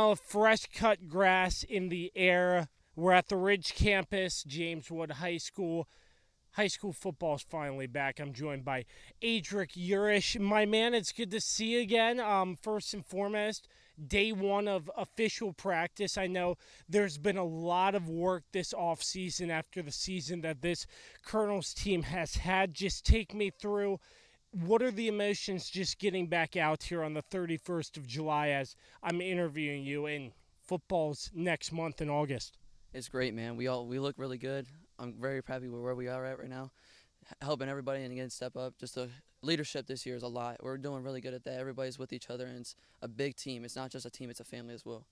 smell of fresh cut grass in the air. We're at the Ridge campus, James Wood High School. High school football is finally back. I'm joined by Aidric Yurish. My man, it's good to see you again. First and foremost, day one of official practice. I know there's been a lot of work this offseason after the season that this Colonels team has had. Just take me through, what are the emotions just getting back out here on the 31st of July as I'm interviewing you, and football's next month in August? It's great, man. We look really good. I'm very happy with where we are at right now, helping everybody and again step up. Just the leadership this year is a lot. We're doing really good at that. Everybody's with each other, and it's a big team. It's not just a team; it's a family as well.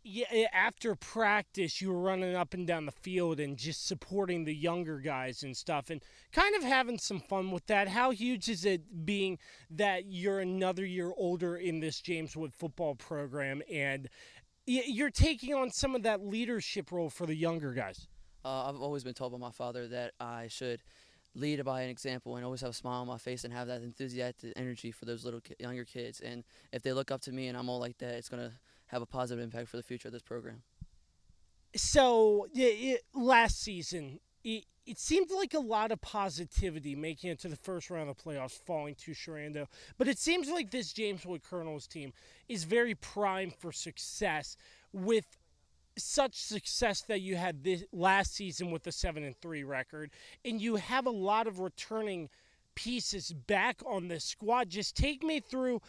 Yeah, after practice, you were running up and down the field and just supporting the younger guys and stuff, and kind of having some fun with that. How huge is it being that you're another year older in this James Wood football program, and you're taking on some of that leadership role for the younger guys? I've always been told by my father that I should lead by an example and always have a smile on my face and have that enthusiastic energy for those younger kids. And if they look up to me and I'm all like that, it's going to have a positive impact for the future of this program. So, last season, it seemed like a lot of positivity making it to the first round of the playoffs, falling to Sharando. But it seems like this James Wood Colonels team is very primed for success, with such success that you had this last season with the 7-3 record, and you have a lot of returning pieces back on this squad. Just take me through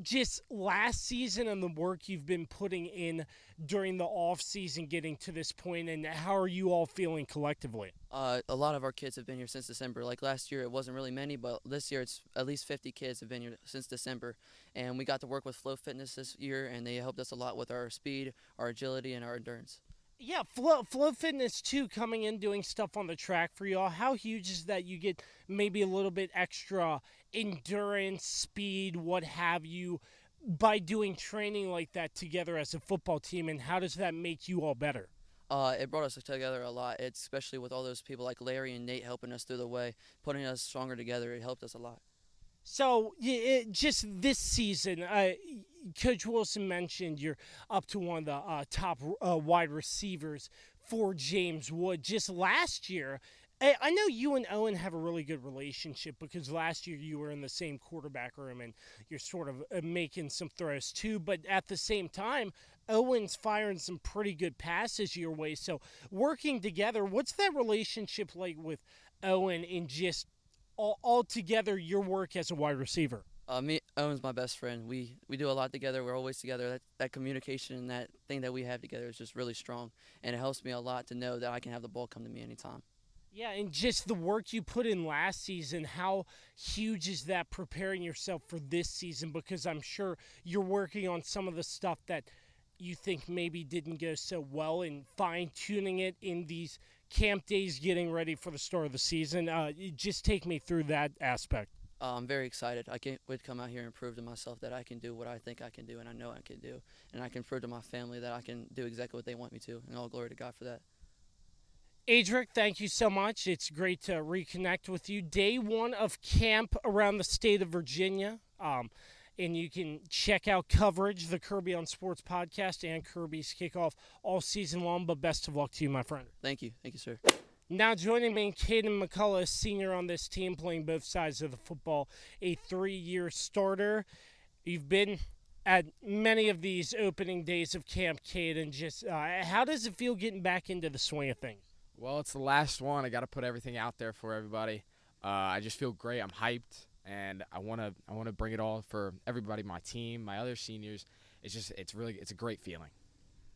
just last season and the work you've been putting in during the off season getting to this point, and how are you all feeling collectively? A lot of our kids have been here since December. Like last year, it wasn't really many, but this year it's at least 50 kids have been here since December. And we got to work with Flow Fitness this year, and they helped us a lot with our speed, our agility, and our endurance. Yeah, Flow Fitness too, coming in doing stuff on the track for y'all. How huge is that you get maybe a little bit extra endurance, speed, what have you, by doing training like that together as a football team, and how does that make you all better? It brought us together a lot, especially with all those people like Larry and Nate helping us through the way, putting us stronger together. It helped us a lot. So, just this season, Coach Wilson mentioned you're up to one of the top wide receivers for James Wood. Just last year, I know you and Owen have a really good relationship because last year you were in the same quarterback room and you're sort of making some throws too. But at the same time, Owen's firing some pretty good passes your way. So, working together, what's that relationship like with Owen in just all together your work as a wide receiver? Owen's my best friend. We do a lot together. We're always together. That communication and that thing that we have together is just really strong, and it helps me a lot to know that I can have the ball come to me anytime. Yeah, and just the work you put in last season, how huge is that preparing yourself for this season? Because I'm sure you're working on some of the stuff that you think maybe didn't go so well and fine-tuning it in these camp days getting ready for the start of the season. Just take me through that aspect. I'm very excited. I can't wait to come out here and prove to myself that I can do what I think I can do and I know I can do. And I can prove to my family that I can do exactly what they want me to. And all glory to God for that. Aidric, thank you so much. It's great to reconnect with you. Day one of camp around the state of Virginia. And you can check out coverage, the Kirby on Sports podcast, and Kirby's kickoff all season long. But best of luck to you, my friend. Thank you. Thank you, sir. Now joining me, Kaden McCulla, senior on this team, playing both sides of the football, a 3-year starter. You've been at many of these opening days of camp, Kaden. Just how does it feel getting back into the swing of things? Well, it's the last one. I got to put everything out there for everybody. I just feel great. I'm hyped, and I want to bring it all for everybody, my team, my other seniors. It's a great feeling.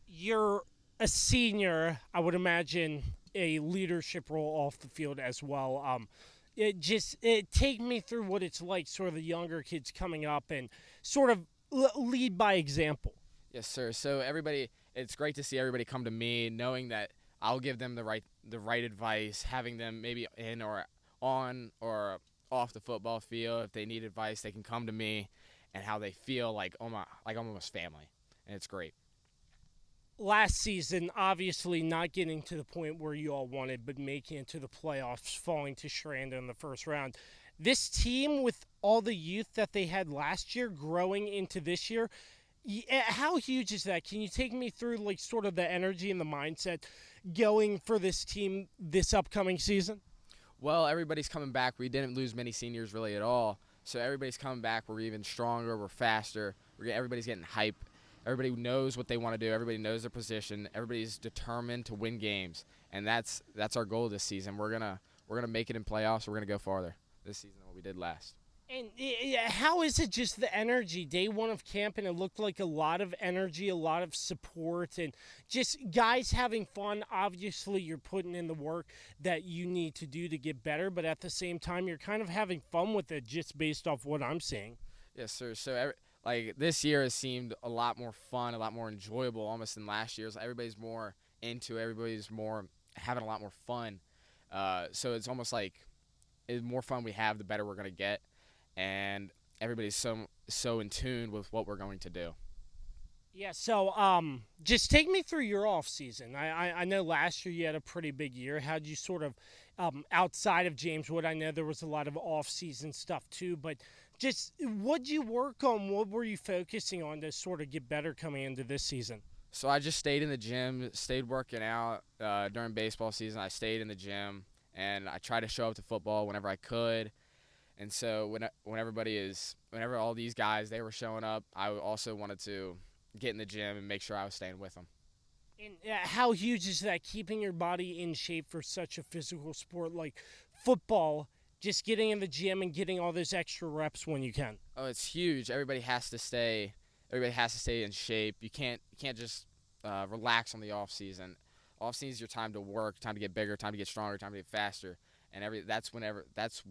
You're a senior, I would imagine a leadership role off the field as well. Take me through what it's like, sort of the younger kids coming up and sort of lead by example. Yes, sir. So it's great to see everybody come to me, knowing that I'll give them the right advice, having them maybe in or on or off the football field. If they need advice, they can come to me, and how they feel like I'm almost family, and it's great. Last season, obviously not getting to the point where you all wanted, but making it to the playoffs, falling to Sharanda in the first round. This team, with all the youth that they had last year growing into this year, How huge is that? Can you take me through like sort of the energy and the mindset going for this team this upcoming season? Well, everybody's coming back. We didn't lose many seniors really at all. So everybody's coming back. We're even stronger. We're faster. Everybody's getting hype. Everybody knows what they want to do. Everybody knows their position. Everybody's determined to win games, and that's our goal this season. We're gonna make it in playoffs. We're gonna go farther this season than what we did last. And how is it just the energy? Day one of camp, and it looked like a lot of energy, a lot of support, and just guys having fun. Obviously, you're putting in the work that you need to do to get better, but at the same time, you're kind of having fun with it just based off what I'm seeing. Yes, sir. So this year has seemed a lot more fun, a lot more enjoyable almost than last year's. Everybody's more into it. Everybody's more having a lot more fun. So it's almost like the more fun we have, the better we're going to get. And everybody's so in tune with what we're going to do. Yeah, so just take me through your off season. I know last year you had a pretty big year. How'd you sort of outside of James Wood? I know there was a lot of off season stuff too, but just what'd you work on? What were you focusing on to sort of get better coming into this season? So I just stayed in the gym, stayed working out during baseball season. I stayed in the gym, and I tried to show up to football whenever I could. And so whenever all these guys, they were showing up, I also wanted to get in the gym and make sure I was staying with them. And how huge is that, keeping your body in shape for such a physical sport like football, just getting in the gym and getting all those extra reps when you can? Oh, it's huge. Everybody has to stay in shape. You can't just relax on the off season. Off season is your time to work, time to get bigger, time to get stronger, time to get faster. And that's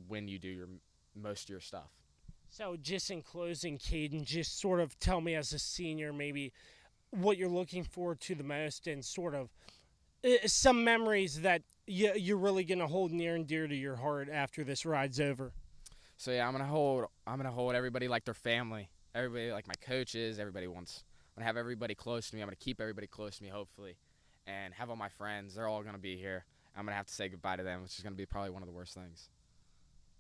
when you do most of your stuff. So just in closing, Kaden, just sort of tell me as a senior maybe what you're looking forward to the most, and sort of some memories that you're really going to hold near and dear to your heart after this ride's over. So yeah, I'm gonna hold everybody like their family. Everybody, like my coaches. I'm gonna have everybody close to me. I'm gonna keep everybody close to me, hopefully, and have all my friends. They're all gonna be here. I'm gonna have to say goodbye to them, which is gonna be probably one of the worst things.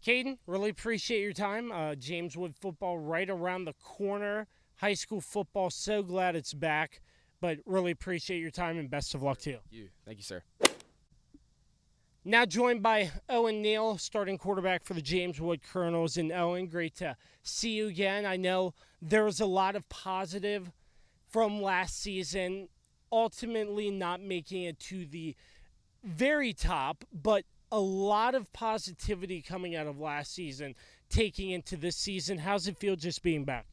Kaden, really appreciate your time. James Wood football right around the corner. High school football, so glad it's back. But really appreciate your time, and best of luck to you. Thank you, sir. Now joined by Owen Neal, starting quarterback for the James Wood Colonels. And Owen, great to see you again. I know there was a lot of positive from last season, ultimately not making it to the very top, but a lot of positivity coming out of last season, taking into this season. How's it feel just being back?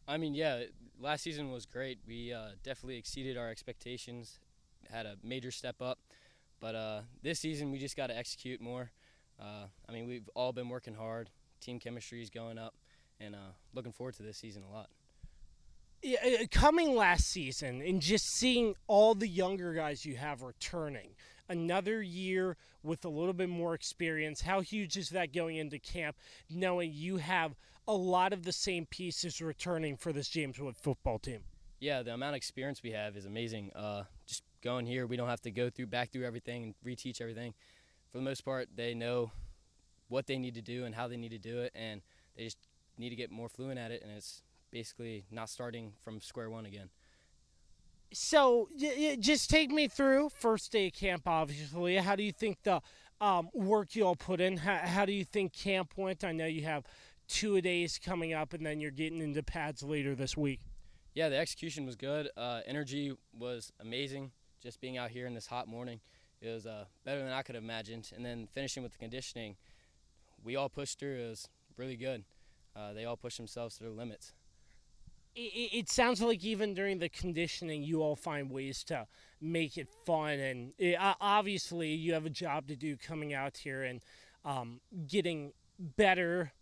I mean, yeah, last season was great. We definitely exceeded our expectations, had a major step up. But this season, we just got to execute more. I mean, we've all been working hard. Team chemistry is going up, and looking forward to this season a lot. Coming last season and just seeing all the younger guys you have returning, another year with a little bit more experience, how huge is that going into camp, knowing you have a lot of the same pieces returning for this James Wood football team? Yeah, the amount of experience we have is amazing. Just going here, we don't have to go back through everything and reteach everything. For the most part, they know what they need to do and how they need to do it, and they just need to get more fluent at it, and it's basically not starting from square one again. So just take me through first day of camp, obviously. How do you think the work you all put in, how do you think camp went? I know you have 2-a-days coming up, and then you're getting into pads later this week. Yeah, the execution was good. Energy was amazing. Just being out here in this hot morning, it was better than I could have imagined. And then finishing with the conditioning, we all pushed through. It was really good. They all pushed themselves to their limits. It sounds like even during the conditioning, you all find ways to make it fun. And obviously, you have a job to do coming out here and getting better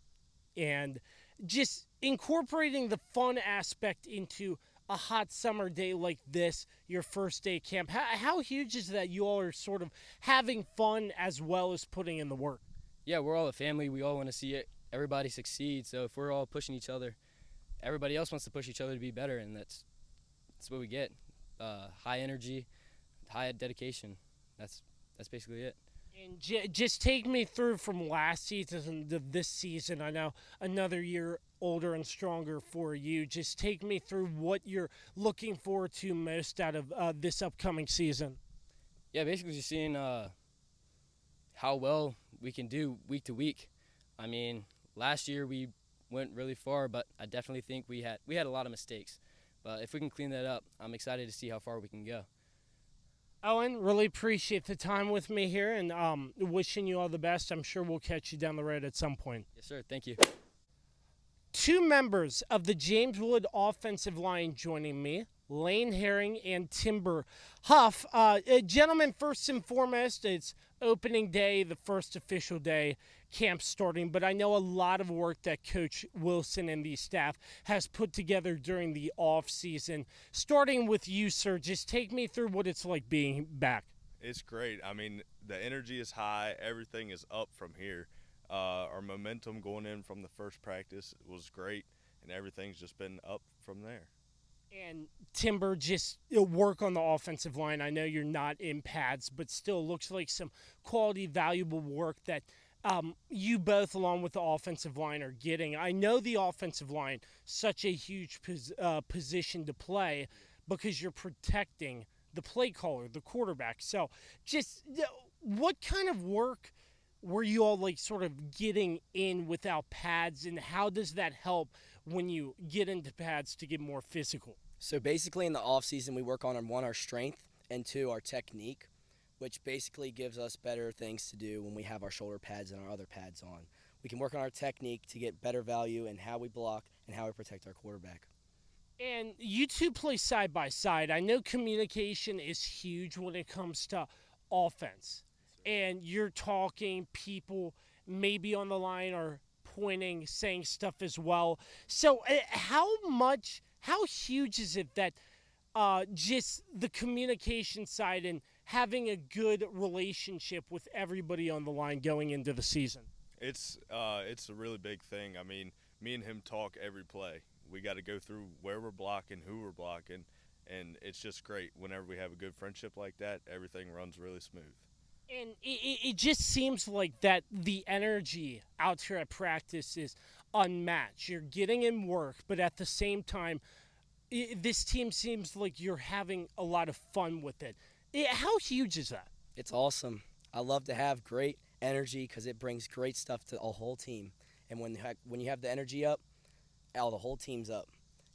and just incorporating the fun aspect into a hot summer day like this, your first day camp. How huge is that you all are sort of having fun as well as putting in the work? Yeah, we're all a family. We all want to see everybody succeed. So if we're all pushing each other, everybody else wants to push each other to be better, and that's what we get. High energy, high dedication. That's basically it. And just take me through from last season to this season. I know another year older and stronger for you. Just take me through what you're looking forward to most out of this upcoming season. Yeah, basically just seeing how well we can do week to week. I mean, last year we went really far, but I definitely think we had a lot of mistakes. But if we can clean that up, I'm excited to see how far we can go. Owen, really appreciate the time with me here, and wishing you all the best. I'm sure we'll catch you down the road at some point. Yes, sir. Thank you. Two members of the James Wood offensive line joining me, Lane Herring and Timber Hough. Gentlemen, first and foremost, it's opening day, the first official day, camp starting, but I know a lot of work that Coach Wilson and the staff has put together during the off season. Starting with you, sir, just take me through what it's like being back. It's great. I mean, the energy is high. Everything is up from here. Our momentum going in from the first practice was great, and everything's just been up from there. And Timber, just work on the offensive line. I know you're not in pads, but still looks like some quality, valuable work that you both, along with the offensive line, are getting. I know the offensive line, such a huge position to play because you're protecting the play caller, the quarterback. So just what kind of work were you all like sort of getting in without pads, and how does that help when you get into pads to get more physical? So basically in the off season we work on one, our strength, and two, our technique, which basically gives us better things to do when we have our shoulder pads and our other pads on. We can work on our technique to get better value in how we block and how we protect our quarterback. And you two play side by side. I know communication is huge when it comes to offense. And you're talking, people maybe on the line are pointing, saying stuff as well. So how huge is it that just the communication side and having a good relationship with everybody on the line going into the season? It's a really big thing. I mean, me and him talk every play. We got to go through where we're blocking, who we're blocking, and it's just great. Whenever we have a good friendship like that, everything runs really smooth. And it just seems like that the energy out here at practice is unmatched. You're getting in work, but at the same time, this team seems like you're having a lot of fun with it. How huge is that? It's awesome. I love to have great energy because it brings great stuff to a whole team. And when you have the energy up, the whole team's up.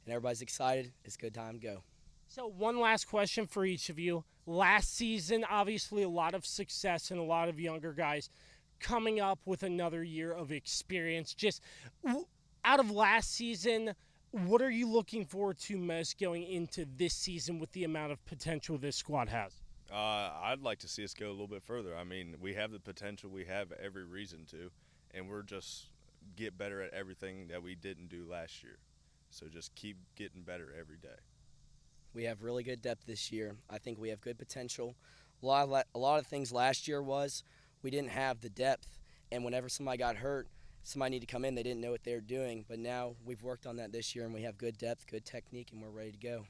And everybody's excited. It's a good time to go. So one last question for each of you. Last season, obviously a lot of success and a lot of younger guys coming up with another year of experience. Just out of last season, what are you looking forward to most going into this season with the amount of potential this squad has? I'd like to see us go a little bit further. I mean, we have the potential. We have every reason to, and we're just get better at everything that we didn't do last year. So just keep getting better every day. We have really good depth this year. I think we have good potential. A lot of things last year was we didn't have the depth, and whenever somebody got hurt, somebody needed to come in, they didn't know what they were doing. But now we've worked on that this year, and we have good depth, good technique, and we're ready to go.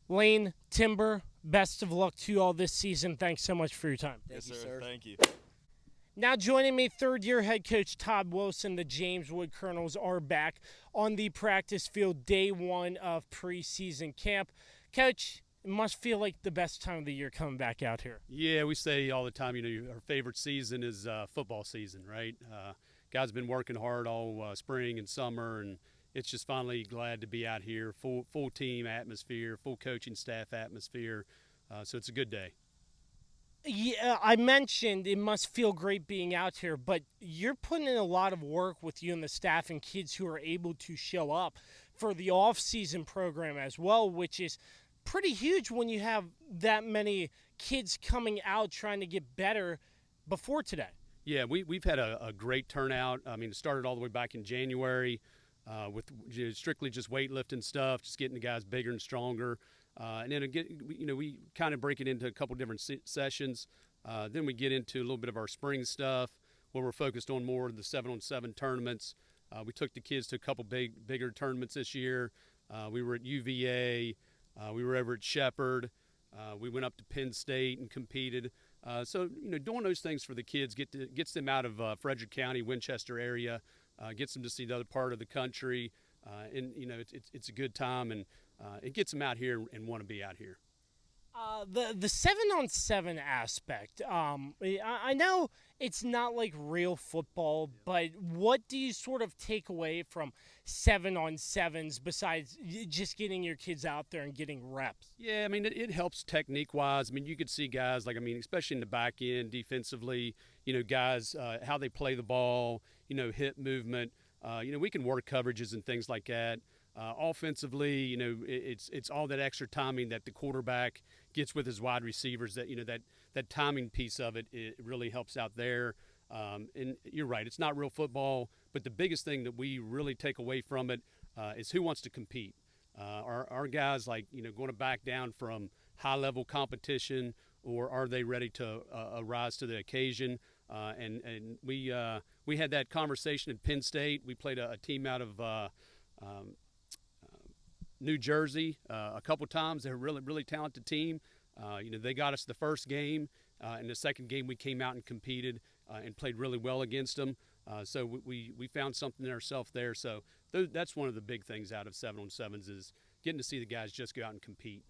Lane, Timber, best of luck to you all this season. Thanks so much for your time. Thank you, Yes, sir. Thank you. Now joining me, third-year head coach Todd Wilson. The James Wood Colonels are back on the practice field day one of preseason camp. Coach, it must feel like the best time of the year coming back out here. Yeah, we say all the time, our favorite season is football season, right? Guys have been working hard all spring and summer, and it's just finally glad to be out here. Full team atmosphere, full coaching staff atmosphere, so it's a good day. Yeah, I mentioned it must feel great being out here, but you're putting in a lot of work with you and the staff and kids who are able to show up for the off-season program as well, which is pretty huge when you have that many kids coming out trying to get better before today. Yeah, we've had a great turnout. I mean, it started all the way back in January with strictly just weightlifting stuff, just getting the guys bigger and stronger. And then we kind of break it into a couple different sessions. Then we get into a little bit of our spring stuff where we're focused on more of the 7-on-7 tournaments. We took the kids to a couple bigger tournaments this year. We were at UVA. We were over at Shepherd. We went up to Penn State and competed. So doing those things for the kids gets them out of Frederick County, Winchester area, gets them to see the other part of the country, and it's a good time, and it gets them out here and want to be out here. The 7-on-7 aspect. I know it's not like real football, but what do you sort of take away from 7-on-7s besides just getting your kids out there and getting reps? Yeah, I mean it helps technique wise. I mean you could see guys especially in the back end defensively. Guys how they play the ball. Hip movement. We can work coverages and things like that. Offensively, it's all that extra timing that the quarterback gets with his wide receivers. That timing piece of it really helps out there. And you're right, it's not real football, but the biggest thing that we really take away from it is who wants to compete. Are guys going to back down from high level competition, or are they ready to rise to the occasion? And we had that conversation at Penn State. We played a team out of New Jersey a couple times. They're a really, really talented team. They got us the first game. In the second game, we came out and competed and played really well against them. So we found something in ourselves there. So that's one of the big things out of 7-on-7s is getting to see the guys just go out and compete.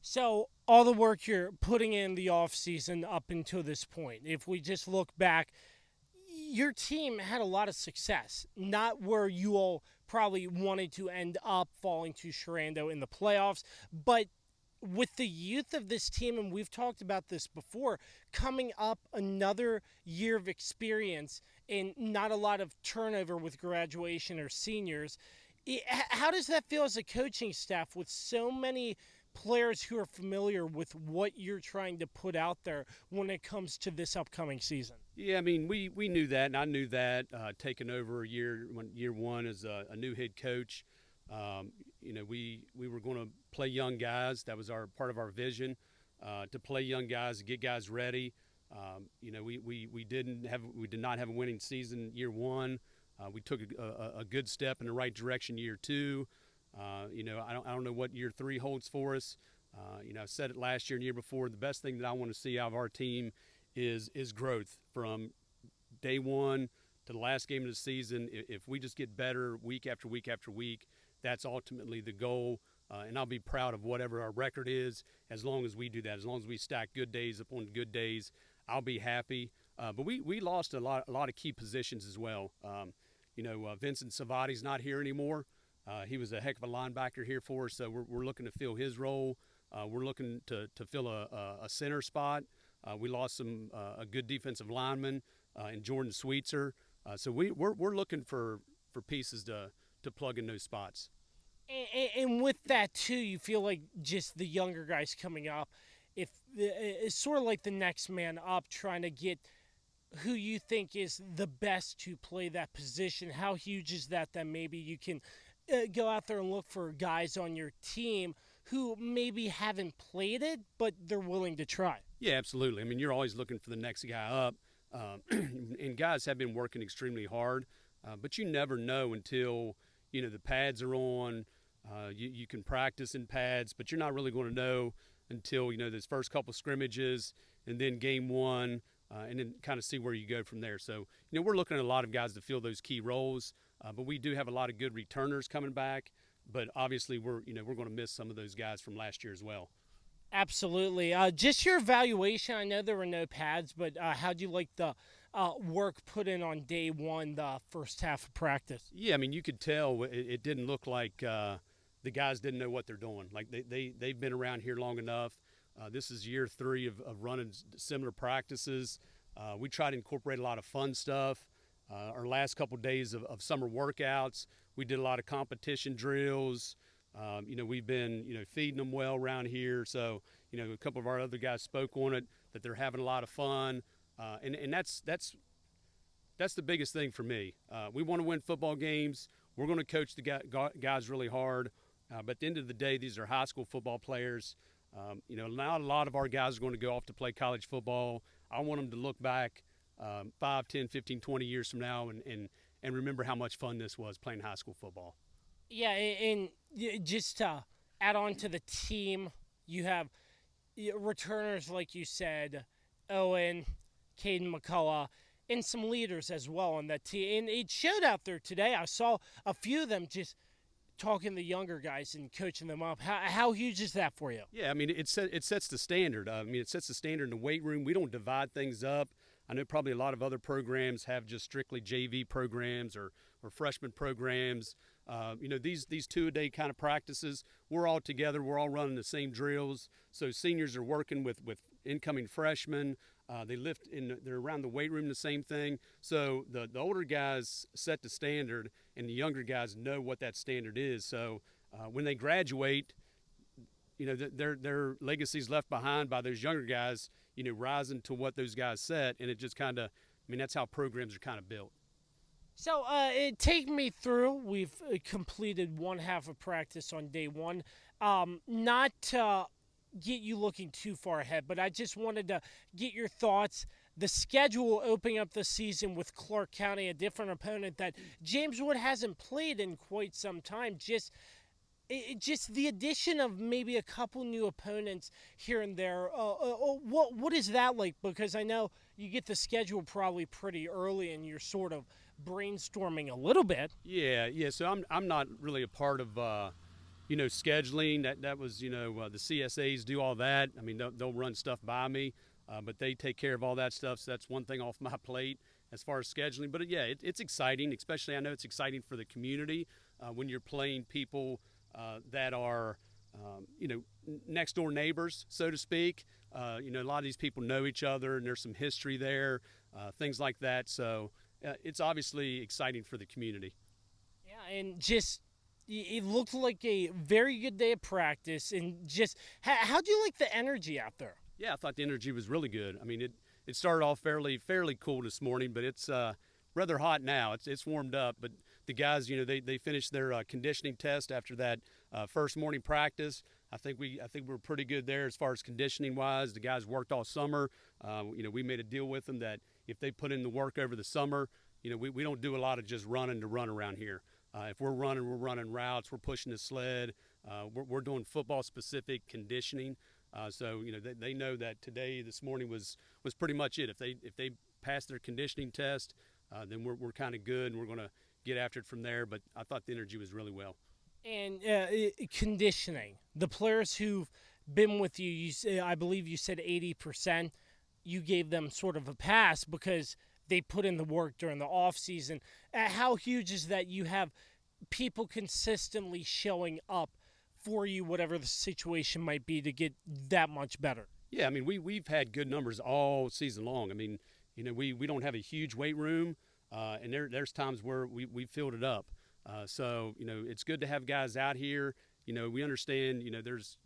So all the work you're putting in the off season up until this point, if we just look back, your team had a lot of success, not where you all probably wanted to end up falling to Sharando in the playoffs, but with the youth of this team, and we've talked about this before, coming up another year of experience and not a lot of turnover with graduation or seniors, how does that feel as a coaching staff with so many players who are familiar with what you're trying to put out there when it comes to this upcoming season? Yeah, I mean, we knew that, and I knew that taking over year one as a new head coach. We were going to play young guys. That was part of our vision, to play young guys, to get guys ready. We did not have a winning season year one. We took a good step in the right direction year two. I don't know what year three holds for us. I said it last year and the year before. The best thing that I want to see out of our team is growth from day one to the last game of the season. If we just get better week after week after week, that's ultimately the goal. And I'll be proud of whatever our record is as long as we do that. As long as we stack good days upon good days, I'll be happy. But we lost a lot of key positions as well. Vincent Savati's not here anymore. He was a heck of a linebacker here for us, so we're looking to fill his role. We're looking to fill a center spot. We lost a good defensive lineman in Jordan Sweetser. So we're looking for pieces to plug in those spots. And with that, too, you feel like just the younger guys coming up, it's sort of like the next man up, trying to get who you think is the best to play that position. How huge is that maybe you can go out there and look for guys on your team who maybe haven't played it, but they're willing to try? Yeah, absolutely. I mean, you're always looking for the next guy up, and guys have been working extremely hard, but you never know until, the pads are on. You can practice in pads, but you're not really going to know until, those first couple scrimmages and then game one, and then kind of see where you go from there. So, we're looking at a lot of guys to fill those key roles, but we do have a lot of good returners coming back. But obviously, we're going to miss some of those guys from last year as well. Absolutely. Just your evaluation. I know there were no pads, but how do you like the work put in on day one, the first half of practice? Yeah, I mean, you could tell it didn't look like the guys didn't know what they're doing. Like they've been around here long enough. This is year three of running similar practices. We try to incorporate a lot of fun stuff. Our last couple of days of summer workouts, we did a lot of competition drills. We've been, feeding them well around here. So, a couple of our other guys spoke on it, that they're having a lot of fun. And that's the biggest thing for me. We want to win football games. We're going to coach the guys really hard. But at the end of the day, these are high school football players. Not a lot of our guys are going to go off to play college football. I want them to look back 5, 10, 15, 20 years from now and remember how much fun this was playing high school football. Yeah, and just to add on to the team, you have returners, like you said, Owen, Kaden McCullough, and some leaders as well on that team. And it showed out there today. I saw a few of them just talking to the younger guys and coaching them up. How huge is that for you? Yeah, I mean, it sets the standard. I mean, it sets the standard in the weight room. We don't divide things up. I know probably a lot of other programs have just strictly JV programs or freshman programs. These two-a-day kind of practices, we're all together. We're all running the same drills. So seniors are working with incoming freshmen. They're around the weight room, the same thing. So the older guys set the standard, and the younger guys know what that standard is. So when they graduate, their legacy's left behind by those younger guys, rising to what those guys set. And it just kind of, that's how programs are kind of built. So take me through. We've completed one half of practice on day one. Not to get you looking too far ahead, but I just wanted to get your thoughts. The schedule opening up the season with Clark County, a different opponent that James Wood hasn't played in quite some time. Just the addition of maybe a couple new opponents here and there. What is that like? Because I know you get the schedule probably pretty early, and you're sort of brainstorming a little bit. Yeah. So I'm not really a part of scheduling. That was the CSAs do all that. I mean, they'll run stuff by me, but they take care of all that stuff. So that's one thing off my plate as far as scheduling. But yeah, it's exciting. Especially I know it's exciting for the community when you're playing people that are next door neighbors, so to speak. A lot of these people know each other, and there's some history there, things like that. So it's obviously exciting for the community. Yeah, and just it looked like a very good day of practice. And just how do you like the energy out there? Yeah, I thought the energy was really good. I mean, it started off fairly cool this morning, but it's rather hot now. It's warmed up, but the guys, they finished their conditioning test after that first morning practice. I think we're pretty good there as far as conditioning wise. The guys worked all summer. We made a deal with them that if they put in the work over the summer, we don't do a lot of just running to run around here. If we're running routes, we're pushing the sled. We're doing football specific conditioning. So they know that this morning was pretty much it. If they pass their conditioning test, then we're kind of good, and we're going to get after it from there. But I thought the energy was really well. And conditioning, the players who've been with you, I believe you said 80%, you gave them sort of a pass because they put in the work during the off season. How huge is that you have people consistently showing up for you, whatever the situation might be, to get that much better? Yeah, I mean, we've had good numbers all season long. I mean, we don't have a huge weight room, and there's times where we filled it up. So it's good to have guys out here. We understand, there's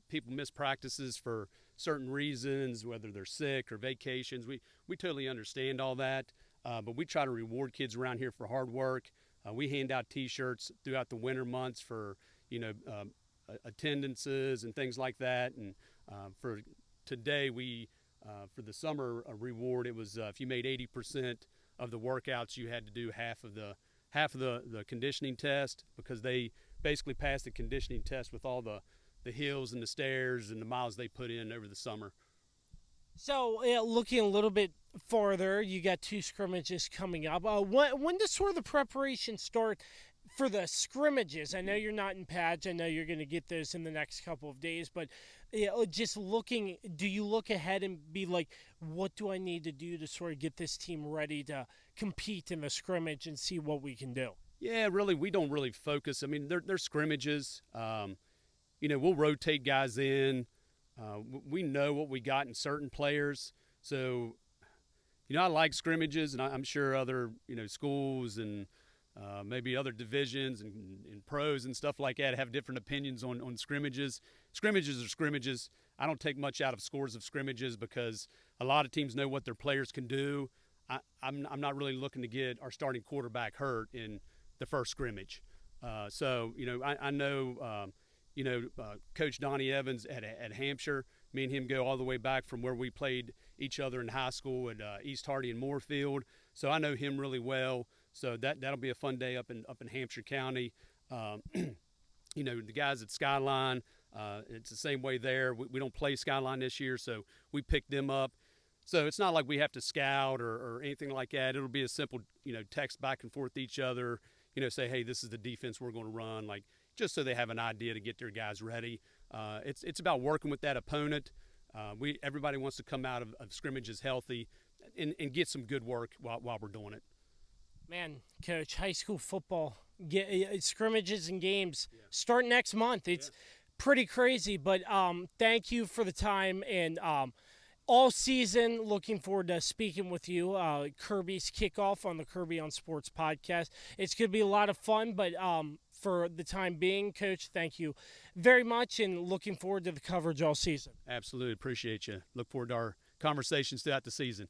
people miss practices for certain reasons, whether they're sick or vacations. We totally understand all that, but we try to reward kids around here for hard work. We hand out T-shirts throughout the winter months for, attendances and things like that. And for today, for the summer reward, it was if you made 80% of the workouts, you had to do half of the conditioning test, because they basically passed the conditioning test with all the hills and the stairs and the miles they put in over the summer. So looking a little bit farther, you got 2 scrimmages coming up. When does sort of the preparation start for the scrimmages? I know you're not in pads. I know you're going to get those in the next couple of days. But just looking, do you look ahead and be like, what do I need to do to sort of get this team ready to compete in the scrimmage and see what we can do? Yeah, really, we don't really focus. I mean, they're scrimmages. We'll rotate guys in. We know what we got in certain players. So, I like scrimmages, and I'm sure other, schools and maybe other divisions and pros and stuff like that have different opinions on scrimmages. Scrimmages are scrimmages. I don't take much out of scores of scrimmages because a lot of teams know what their players can do. I'm not really looking to get our starting quarterback hurt in the first scrimmage. I know Coach Donnie Evans at Hampshire. Me and him go all the way back from where we played each other in high school at East Hardy and Moorfield. So I know him really well. So that'll be a fun day up in Hampshire County. The guys at Skyline, it's the same way there. We don't play Skyline this year, so we picked them up. So it's not like we have to scout or anything like that. It'll be a simple, text back and forth to each other, say, hey, this is the defense we're going to run, like just so they have an idea to get their guys ready. It's about working with that opponent. Everybody wants to come out of scrimmages healthy and get some good work while we're doing it. Man, Coach, high school football, scrimmages and games start next month. It's pretty crazy, but thank you for the time, and all season looking forward to speaking with you. Kirby's kickoff on the Kirby on Sports podcast. It's going to be a lot of fun, but for the time being, Coach, thank you very much, and looking forward to the coverage all season. Absolutely. Appreciate you. Look forward to our conversations throughout the season.